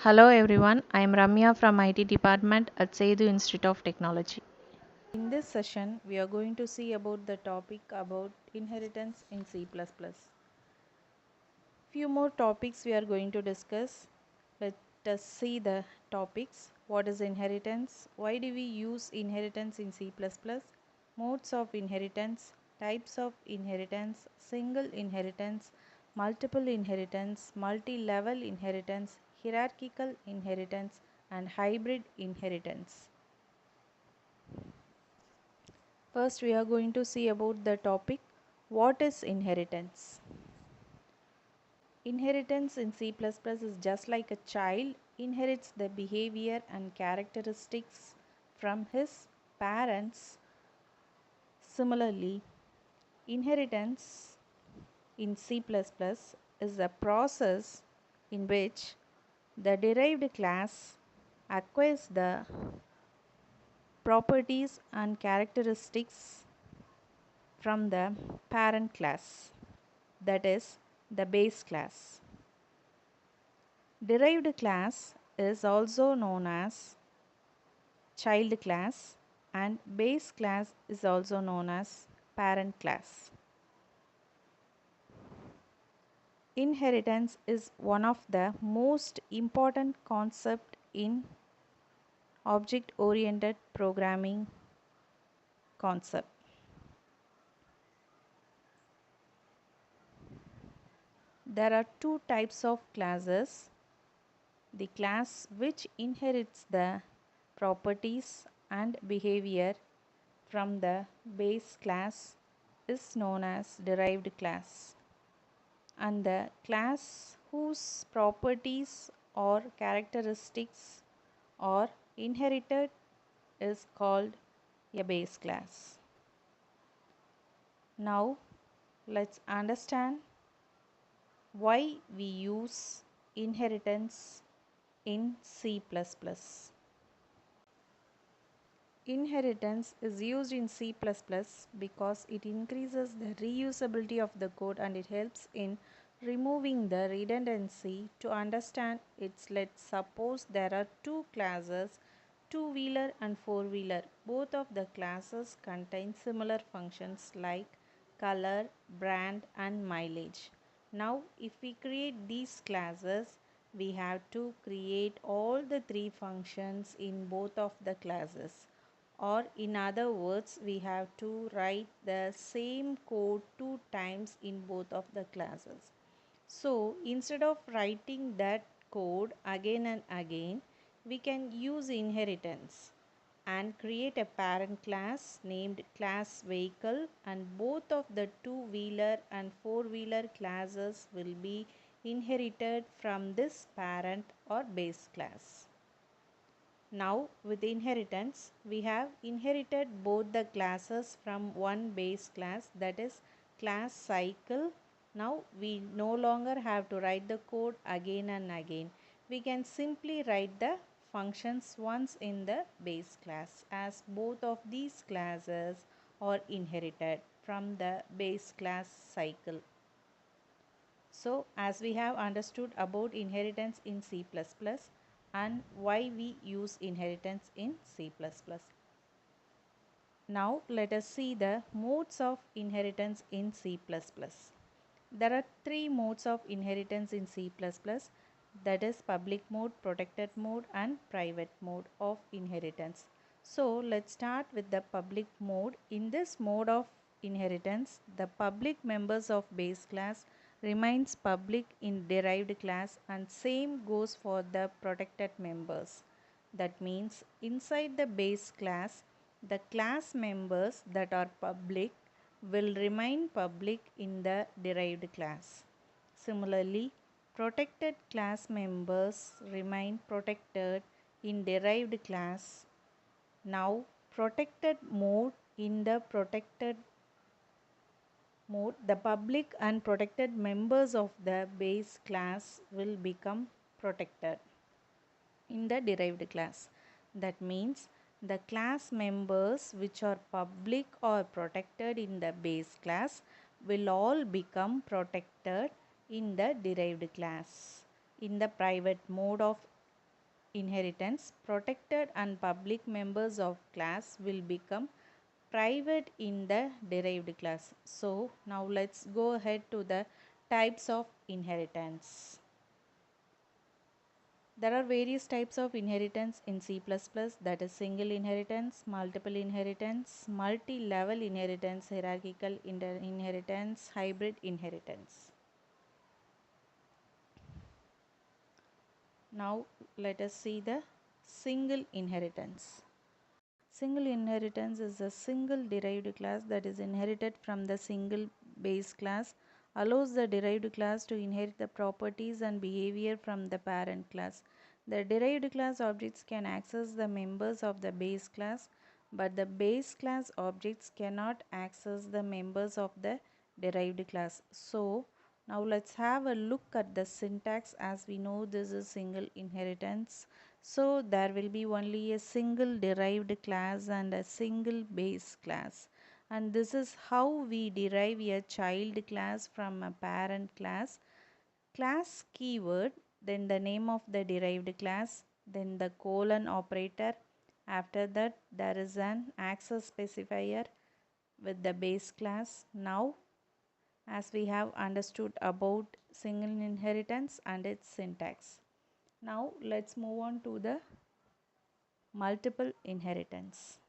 Hello everyone, I am Ramya from IT department at Sethu Institute of Technology. In this session, we are going to see about the topic about inheritance in C++. Few more topics we are going to discuss. Let us see the topics. What is inheritance? Why do we use inheritance in C++? Modes of inheritance, types of inheritance, single inheritance, multiple inheritance, multi-level inheritance, hierarchical inheritance, and hybrid inheritance. First, we are going to see about the topic what is inheritance. Inheritance in C++ is just like a child inherits the behavior and characteristics from his parents. Similarly, inheritance in C++ is a process in which the derived class acquires the properties and characteristics from the parent class, that is, the base class. Derived class is also known as child class, and base class is also known as parent class. Inheritance is one of the most important concepts in object oriented programming concept. There are two types of classes. The class which inherits the properties and behavior from the base class is known as derived class, and the class whose properties or characteristics are inherited is called a base class. Now let's understand why we use inheritance in C++. Inheritance is used in C++ because it increases the reusability of the code and it helps in removing the redundancy. To understand it, let's suppose there are two classes, two-wheeler and four-wheeler. Both of the classes contain similar functions like color, brand and mileage. Now if we create these classes, we have to create all the three functions in both of the classes, or in other words we have to write the same code two times in both of the classes. So instead of writing that code again and again, we can use inheritance and create a parent class named class vehicle, and both of the two-wheeler and four-wheeler classes will be inherited from this parent or base class. Now with inheritance, we have inherited both the classes from one base class, that is class cycle. Now we no longer have to write the code again and again. We can simply write the functions once in the base class, as both of these classes are inherited from the base class cycle. So as we have understood about inheritance in C++ and why we use inheritance in C++. Now let us see the modes of inheritance in C++. There are three modes of inheritance in C++, that is public mode, protected mode and private mode of inheritance. So let's start with the public mode. In this mode of inheritance, the public members of base class remains public in derived class, and same goes for the protected members. That means inside the base class, the class members that are public will remain public in the derived class. Similarly, protected class members remain protected in derived class. Now, protected mode, in the protected mode, the public and protected members of the base class will become protected in the derived class. That means the class members which are public or protected in the base class will all become protected in the derived class. In the private mode of inheritance, protected and public members of class will become private in the derived class. So now let's go ahead to the types of inheritance. There are various types of inheritance in C++, that is single inheritance, multiple inheritance, multi-level inheritance, hierarchical inheritance, hybrid inheritance. Now let us see the single inheritance. Single inheritance is a single derived class that is inherited from the single base class, allows the derived class to inherit the properties and behavior from the parent class. The derived class objects can access the members of the base class, but the base class objects cannot access the members of the derived class. So now let's have a look at the syntax. As we know, this is single inheritance. So there will be only a single derived class and a single base class. And this is how we derive a child class from a parent class. Class keyword, then the name of the derived class, then the colon operator. After that, there is an access specifier with the base class. Now, as we have understood about single inheritance and its syntax. Now let's move on to the multiple inheritance.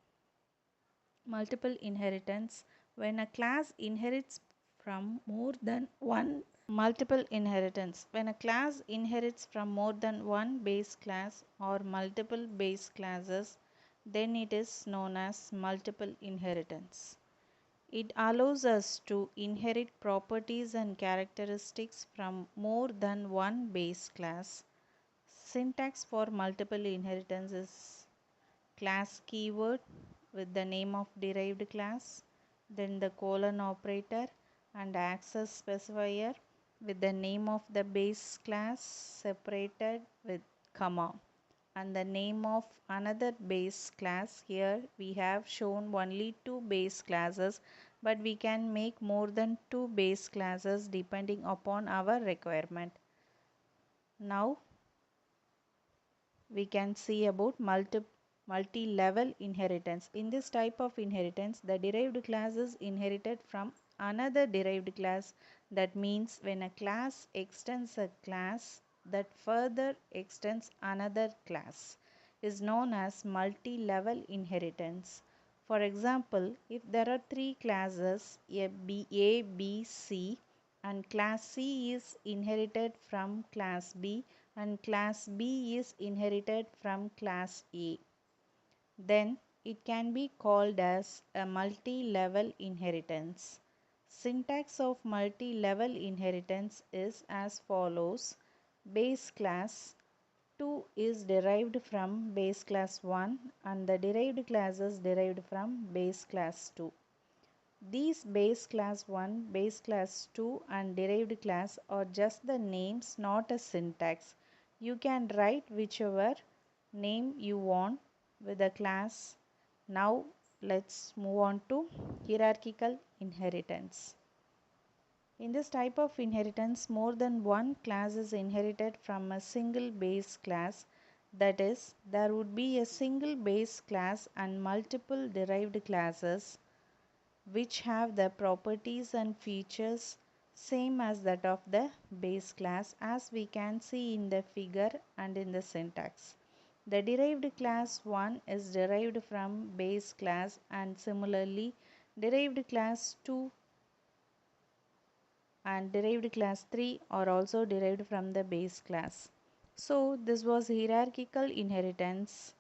Multiple inheritance, when a class inherits from more than one. Multiple inheritance, when a class inherits from more than one base class or multiple base classes, then it is known as multiple inheritance. It allows us to inherit properties and characteristics from more than one base class. Syntax for multiple inheritance is class keyword with the name of derived class, then the colon operator and access specifier with the name of the base class separated with comma, and the name of another base class. Here we have shown only two base classes, but we can make more than two base classes depending upon our requirement. Now we can see about multi-level inheritance. In this type of inheritance, the derived class is inherited from another derived class. That means when a class extends a class that further extends another class is known as multi-level inheritance. For example, if there are three classes A, B, C, and class C is inherited from class B and class B is inherited from class A, then it can be called as a multi-level inheritance. Syntax of multi-level inheritance is as follows. Base class 2 is derived from base class 1 and the derived class is derived from base class 2. These base class 1, base class 2 and derived class are just the names, not a syntax. You can write whichever name you want with the class. Now let's move on to hierarchical inheritance. In this type of inheritance, more than one class is inherited from a single base class. That is, there would be a single base class and multiple derived classes which have the properties and features same as that of the base class, as we can see in the figure and in the syntax. The derived class 1 is derived from base class, and similarly derived class 2 and derived class 3 are also derived from the base class. So this was hierarchical inheritance,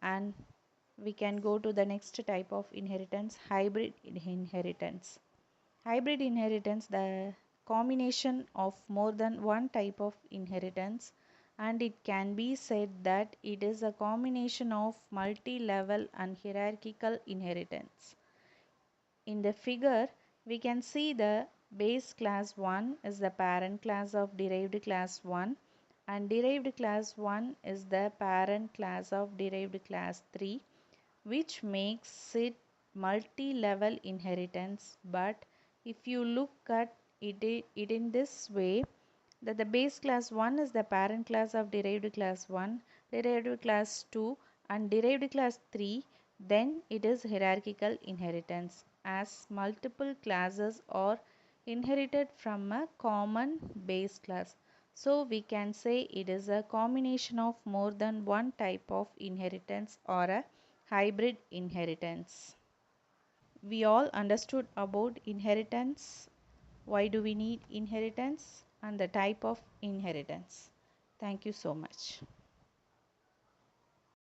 and we can go to the next type of inheritance, hybrid inheritance. Hybrid inheritance, the combination of more than one type of inheritance, and it can be said that it is a combination of multi-level and hierarchical inheritance. In the figure, we can see the base class 1 is the parent class of derived class 1 and derived class 1 is the parent class of derived class 3, which makes it multi-level inheritance. But if you look at it in this way, that the base class 1 is the parent class of derived class 1, derived class 2 and derived class 3, then it is hierarchical inheritance as multiple classes are inherited from a common base class. So we can say it is a combination of more than one type of inheritance or a hybrid inheritance. We all understood about inheritance, why do we need inheritance, and the type of inheritance. Thank you so much.